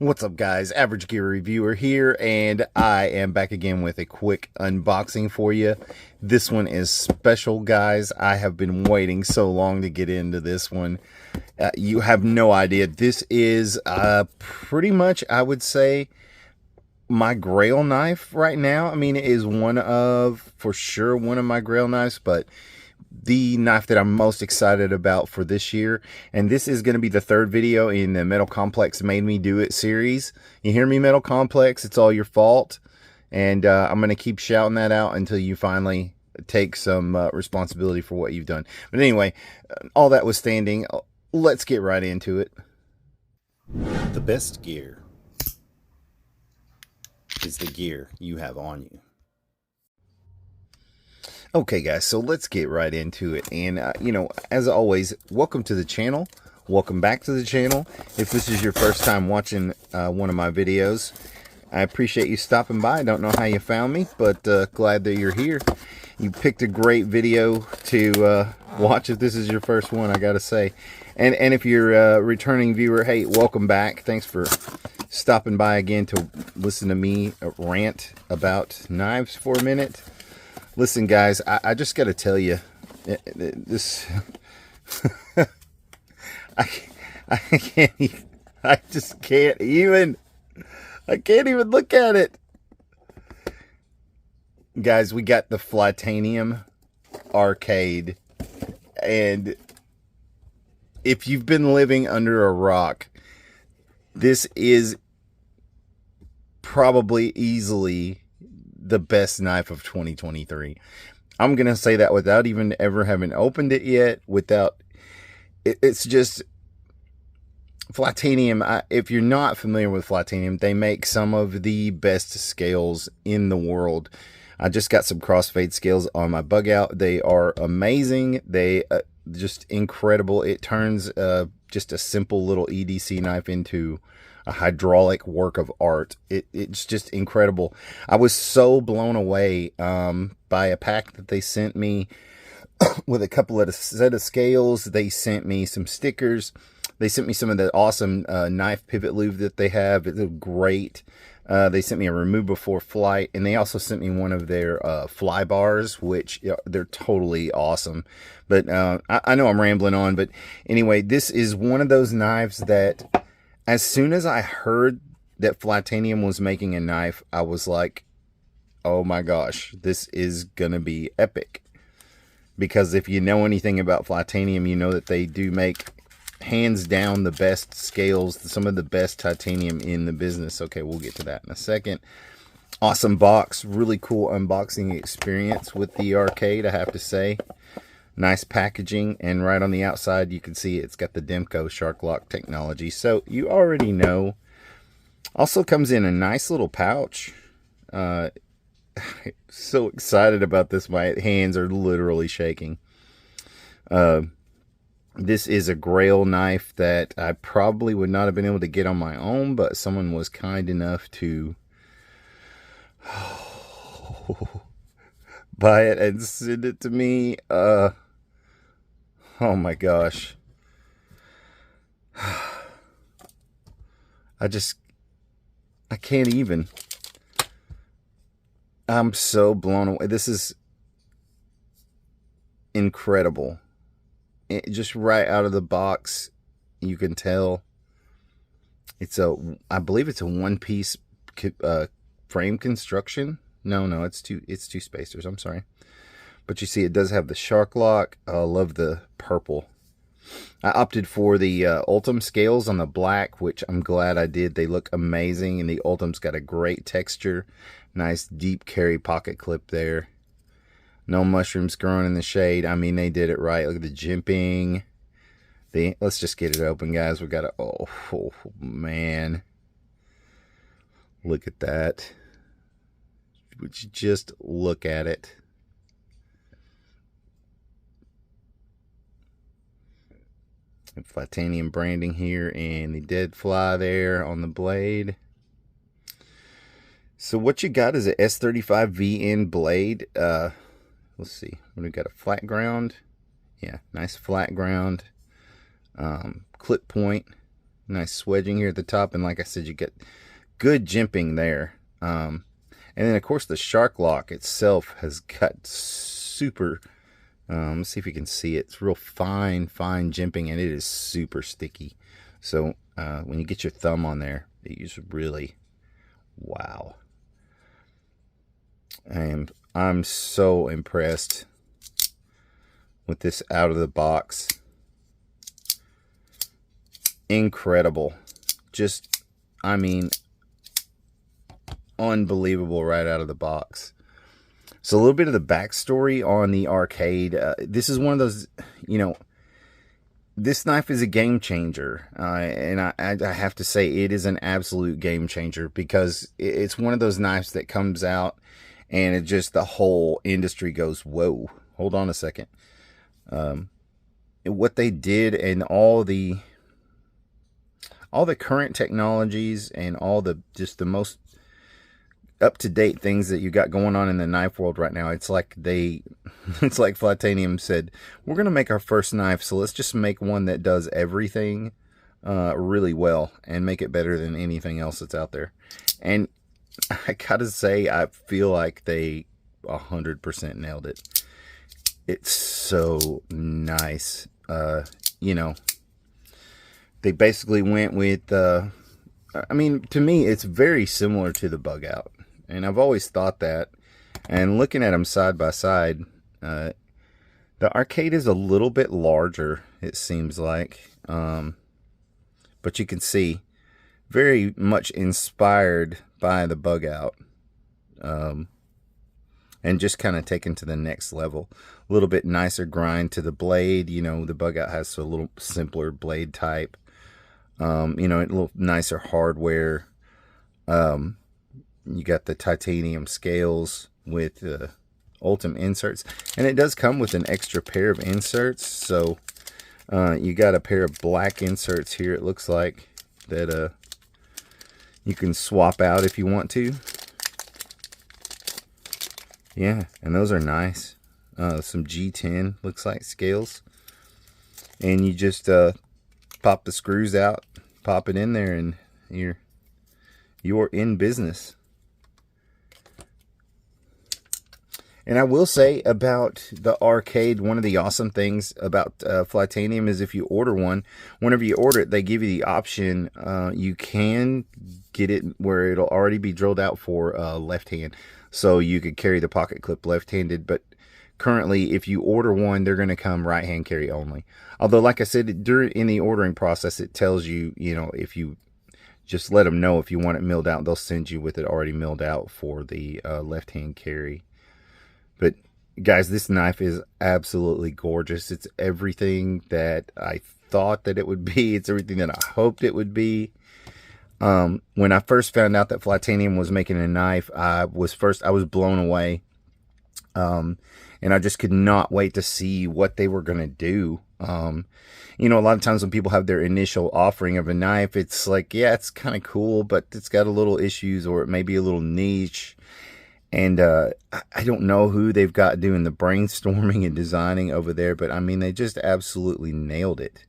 What's up, guys? Average Gear Reviewer here, and I am back again with a quick unboxing for you. This one is special, guys. I have been waiting so long to get into this one. You have no idea. This is pretty much, I would say, my grail knife right now. I mean, it is for sure one of my grail knives, but the knife that I'm most excited about for this year. And this is going to be the third video in the Metal Complex Made Me Do It series. You hear me, Metal Complex? It's all your fault. And I'm going to keep shouting that out until you finally take some responsibility for what you've done. But anyway, all that was standing. Let's get right into it. The best gear is the gear you have on you. Okay, guys, so let's get right into it. And, as always, welcome to the channel. Welcome back to the channel. If this is your first time watching one of my videos, I appreciate you stopping by. I don't know how you found me, but glad that you're here. You picked a great video to watch if this is your first one, I gotta say. And if you're a returning viewer, hey, welcome back. Thanks for stopping by again to listen to me rant about knives for a minute. Listen, guys, I just got to tell you, this, I can't even, I can't even look at it. Guys, we got the Flytanium arcade, and if you've been living under a rock, this is probably easily the best knife of 2023. I'm gonna say that without even ever having opened it yet. It's just Flytanium. If you're not familiar with Flytanium, they make some of the best scales in the world. I just got some crossfade scales on my Bugout. They are amazing. They just incredible. It turns just a simple little EDC knife into a hydraulic work of art. It's just incredible. I was so blown away by a pack that they sent me with a couple of a set of scales. They sent me some stickers. They sent me some of the awesome knife pivot lube that they have. It's great. They sent me a remove before flight, and they also sent me one of their fly bars, which they're totally awesome. But I know I'm rambling on, but anyway, this is one of those knives that as soon as I heard that Flytanium was making a knife, I was like, oh my gosh, this is going to be epic. Because if you know anything about Flytanium, you know that they do make hands down the best scales, some of the best titanium in the business. Okay, we'll get to that in a second. Awesome box, really cool unboxing experience with the arcade, I have to say. Nice packaging, and right on the outside you can see it's got the Demko shark lock technology, so you already know. Also comes in a nice little pouch. So excited about this, my hands are literally shaking. This is a grail knife that I probably would not have been able to get on my own, but someone was kind enough to buy it and send it to me. Oh my gosh. I can't even. I'm so blown away. This is incredible. Just right out of the box, you can tell I believe it's a one-piece frame construction. No, it's two spacers. I'm sorry. But you see, it does have the shark lock. I love the purple. I opted for the Ultim scales on the black, which I'm glad I did. They look amazing, and the Ultim's got a great texture. Nice deep carry pocket clip there. No mushrooms growing in the shade. I mean, they did it right. Look at the jimping. Let's just get it open, guys. We got a, oh man. Look at that. Would you just look at it? Flytanium branding here, and the dead fly there on the blade. So what you got is a S35 VN blade. Let's see, we got a flat ground. Yeah, nice flat ground. Clip point, Nice swedging here at the top, and like I said, you get good jimping there. And then of course the shark lock itself has got super, let's see if you can see it. It's real fine jimping, and it is super sticky. So when you get your thumb on there, it is really, wow. And I'm so impressed with this out of the box. Incredible. Just, I mean, unbelievable right out of the box. So a little bit of the backstory on the arcade. This is one of those, you know, this knife is a game changer. And I have to say it is an absolute game changer, because it's one of those knives that comes out and it just, the whole industry goes, whoa, hold on a second. What they did, and all the current technologies and all the, just the most up-to-date things that you got going on in the knife world right now, it's like it's like Flytanium said, we're going to make our first knife, so let's just make one that does everything really well and make it better than anything else that's out there. And I gotta say, I feel like they 100% nailed it. It's so nice. You know, they basically went with, I mean, to me, it's very similar to the Bugout. And I've always thought that. And looking at them side by side, the arcade is a little bit larger, it seems like. But you can see, very much inspired by the Bugout. And just kind of taken to the next level. A little bit nicer grind to the blade. You know, the Bugout has a little simpler blade type. You know, a little nicer hardware. You got the titanium scales with ultimate inserts. And it does come with an extra pair of inserts. So you got a pair of black inserts here, it looks like, that you can swap out if you want to. Yeah, and those are nice. Some G10 looks like scales. And you just pop the screws out, pop it in there, and you're in business. And I will say about the arcade, one of the awesome things about Flytanium is if you order one, whenever you order it, they give you the option. You can get it where it'll already be drilled out for left hand. So you could carry the pocket clip left-handed, but currently if you order one, they're going to come right-hand carry only. Although, like I said, in the ordering process, it tells you, you know, if you just let them know if you want it milled out, they'll send you with it already milled out for the left-hand carry. But guys, this knife is absolutely gorgeous. It's everything that I thought that it would be. It's everything that I hoped it would be. When I first found out that Flytanium was making a knife, I was blown away. And I just could not wait to see what they were going to do. You know, a lot of times when people have their initial offering of a knife, it's like, yeah, it's kind of cool, but it's got a little issues, or it may be a little niche. And I don't know who they've got doing the brainstorming and designing over there, but I mean, they just absolutely nailed it.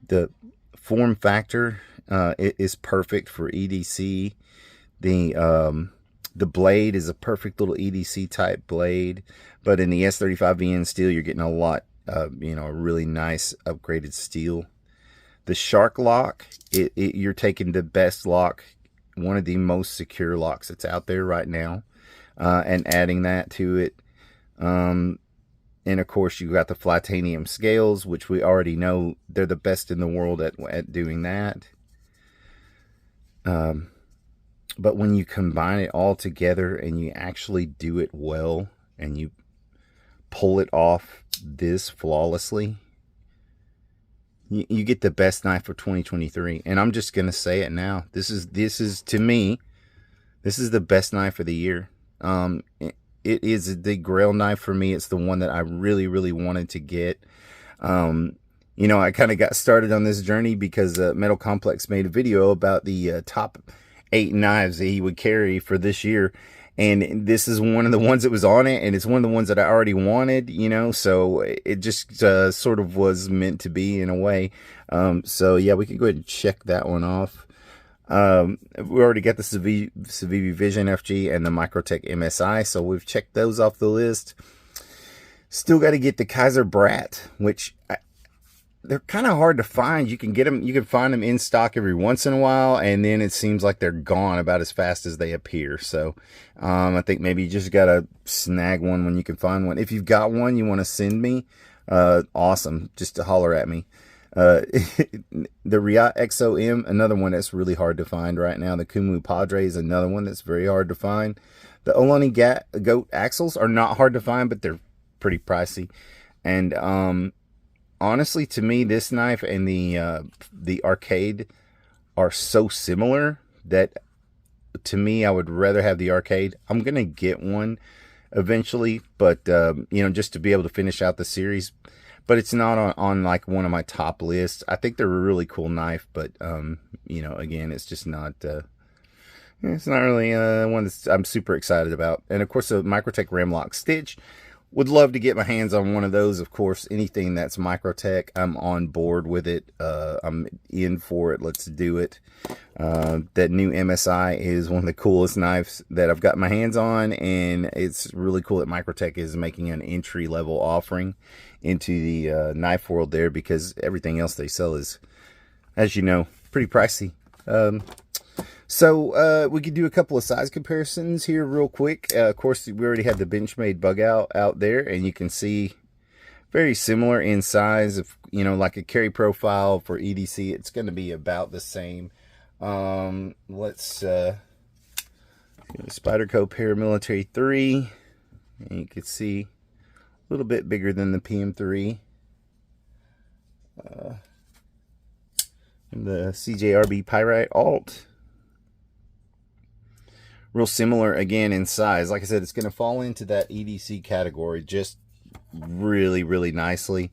The form factor it is perfect for EDC. The blade is a perfect little EDC type blade, but in the S35VN steel, you're getting a lot, you know, a really nice upgraded steel. The shark lock, you're taking the best lock, one of the most secure locks that's out there right now, and adding that to it. And of course, you got the Flytanium scales, which we already know they're the best in the world at doing that. But when you combine it all together and you actually do it well and you pull it off this flawlessly, you get the best knife for 2023. And I'm just going to say it now. This is to me, this is the best knife of the year. It is the grail knife for me. It's the one that I really, really wanted to get. You know, I kind of got started on this journey because Metal Complex made a video about the top 8 knives that he would carry for this year. And this is one of the ones that was on it, and it's one of the ones that I already wanted, you know, so it just sort of was meant to be in a way. So yeah, we can go ahead and check that one off. We already got the Civivi Vision FG and the Microtech MSI, so we've checked those off the list. Still got to get the Kaiser Brat, which they're kind of hard to find. You can get them, you can find them in stock every once in a while, and then it seems like they're gone about as fast as they appear. So I think maybe you just gotta snag one when you can find one. If you've got one you want to send me, awesome, just to holler at me. The Riat XOM, another one that's really hard to find right now. The Kumu Padre is another one that's very hard to find. The Olani Goat axles are not hard to find, but they're pretty pricey. And honestly, to me, this knife and the Arcade are so similar that, to me, I would rather have the Arcade. I'm gonna get one eventually, but you know, just to be able to finish out the series. But it's not on like one of my top lists. I think they're a really cool knife, but you know, again, it's just not. It's not really one that I'm super excited about. And of course, the Microtech Ramlock Stitch. Would love to get my hands on one of those. Of course, anything that's Microtech, I'm on board with it. I'm in for it. Let's do it. That new MSI is one of the coolest knives that I've got my hands on, and it's really cool that Microtech is making an entry-level offering into the knife world there, because everything else they sell is, as you know, pretty pricey. So we could do a couple of size comparisons here real quick. Of course, we already had the Benchmade Bugout out there, and you can see very similar in size. Of, you know, like a carry profile for EDC, it's going to be about the same. Let's Spyderco Paramilitary 3, and you can see a little bit bigger than the PM3. And the CJRB Pyrite Alt. Real similar again in size. Like I said, it's going to fall into that EDC category just really, really nicely.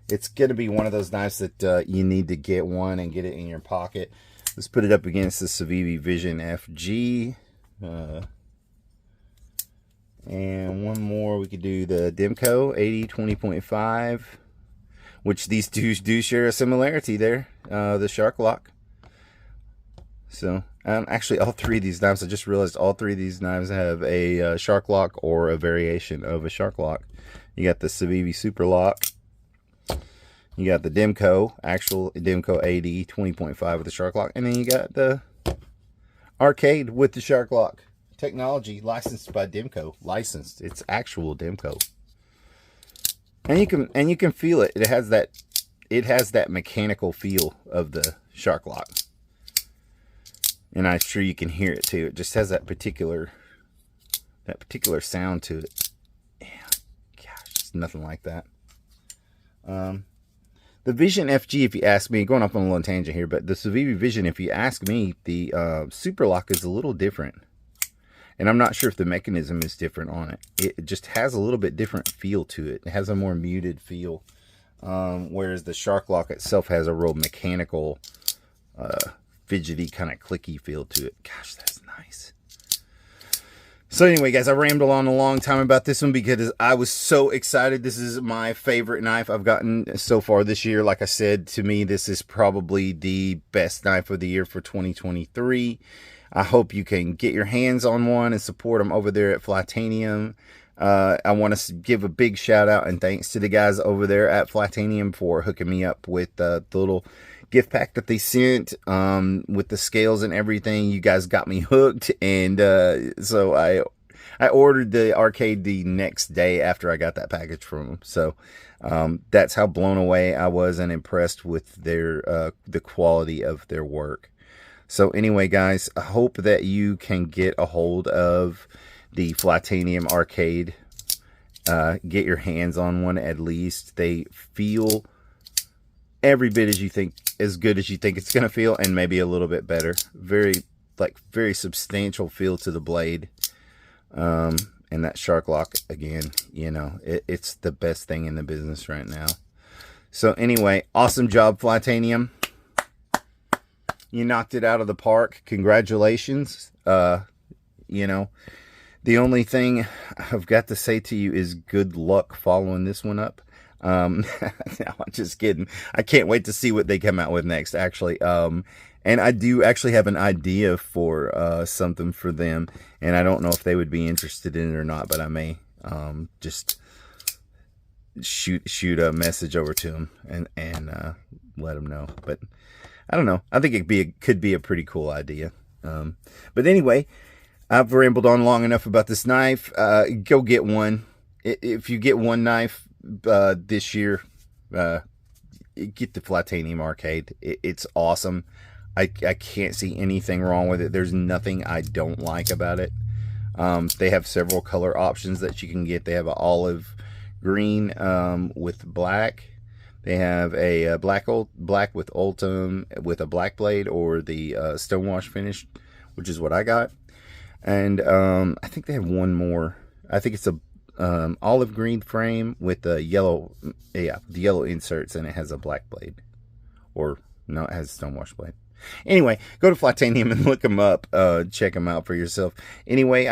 It's going to be one of those knives that you need to get one and get it in your pocket. Let's put it up against the Civivi Vision FG. And one more, we could do the Demko 80-20.5, which these two do share a similarity there. The Shark Lock. So, actually, all three of these knives, I just realized all three of these knives have a Shark Lock or a variation of a Shark Lock. You got the Civivi Super Lock. You got the Demko, actual Demko 80-20.5 with the Shark Lock. And then you got the Arcade with the Shark Lock. Technology licensed by Demko. Licensed. It's actual Demko. And you can feel it. It has that mechanical feel of the Shark Lock. And I'm sure you can hear it too. It just has that particular sound to it. Yeah, gosh, it's nothing like that. The Vision FG, if you ask me, going off on a little tangent here, but the Civivi Vision, if you ask me, the Super Lock is a little different. And I'm not sure if the mechanism is different on it. It just has a little bit different feel to it. It has a more muted feel. Whereas the Shark Lock itself has a real mechanical, fidgety, kind of clicky feel to it. Gosh, that's nice. So anyway, guys, I rambled on a long time about this one because I was so excited. This is my favorite knife I've gotten so far this year. Like I said, to me, this is probably the best knife of the year for 2023. I hope you can get your hands on one and support them over there at Flytanium. I want to give a big shout out and thanks to the guys over there at Flytanium for hooking me up with the little gift pack that they sent with the scales and everything. You guys got me hooked, and so I ordered the Arcade the next day after I got that package from them. So that's how blown away I was and impressed with their the quality of their work. So anyway, guys, I hope that you can get a hold of the Flytanium Arcade. Get your hands on one at least. They feel every bit as good as you think it's going to feel, and maybe a little bit better. Very substantial feel to the blade. And that Shark Lock, again, you know, it's the best thing in the business right now. So anyway, awesome job, Flytanium. You knocked it out of the park. Congratulations. You know, The only thing I've got to say to you is good luck following this one up. No, I'm just kidding. I can't wait to see what they come out with next, actually. And I do actually have an idea for something for them, and I don't know if they would be interested in it or not, but I may just shoot a message over to them and let them know. But I don't know. I think it could be a pretty cool idea. But anyway, I've rambled on long enough about this knife. Go get one. If you get one knife this year, get the Flytanium Arcade. It's awesome. I can't see anything wrong with it. There's nothing I don't like about it. They have several color options that you can get. They have an olive green with black. They have a black with ultim with a black blade, or the stonewash finish, which is what I got. And I think they have one more. I think it's a olive green frame with the yellow, the yellow inserts, and it has a black blade, or no, it has a stonewash blade. Anyway, go to Flytanium and look them up. Check them out for yourself. Anyway,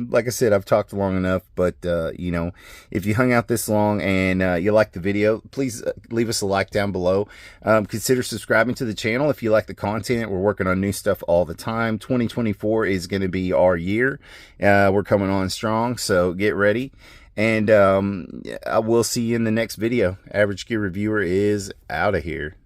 like I said, I've talked long enough, but you know, if you hung out this long and you like the video, please leave us a like down below. Consider subscribing to the channel if you like the content. We're working on new stuff all the time. 2024 is going to be our year. We're coming on strong, so get ready. And I will see you in the next video. Average Gear Reviewer is out of here.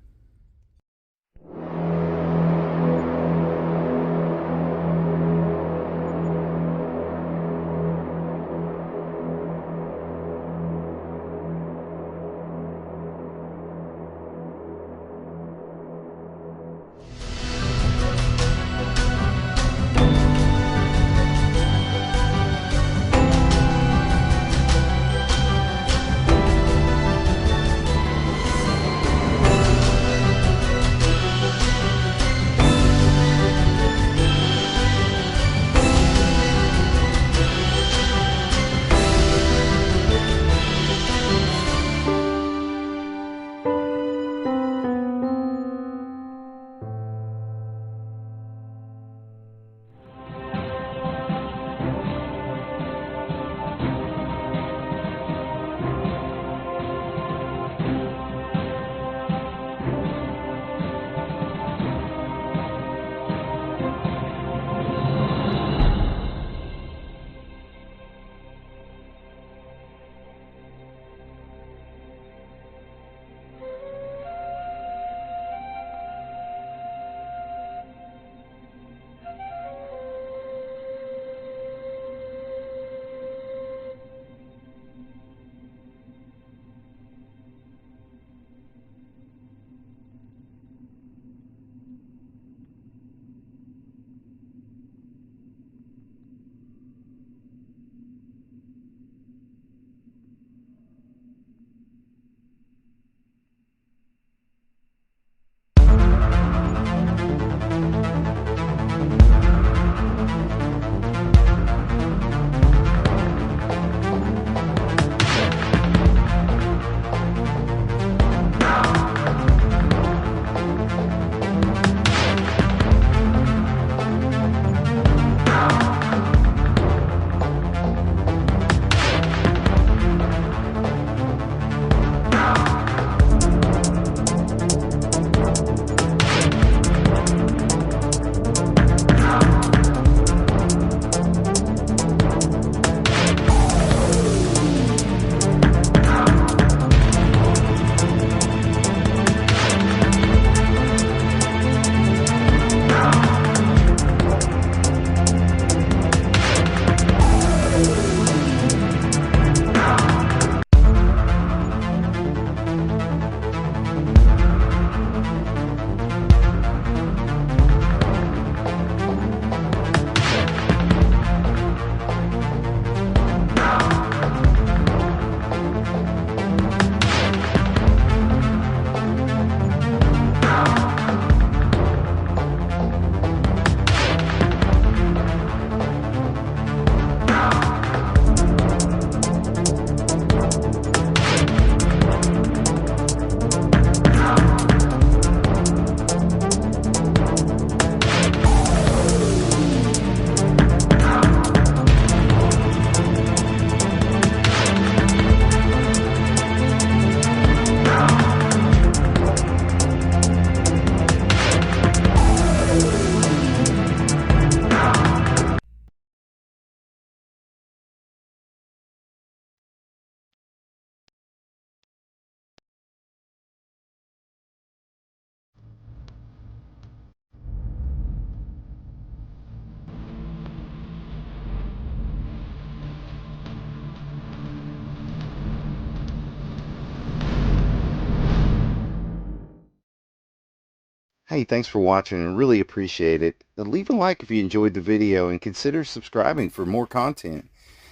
Hey, thanks for watching and really appreciate it. Leave a like if you enjoyed the video and consider subscribing for more content.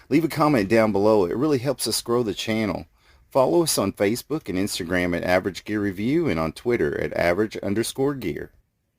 Leave a comment down below. It really helps us grow the channel. Follow us on Facebook and Instagram at Average Gear Review and on Twitter at average_gear.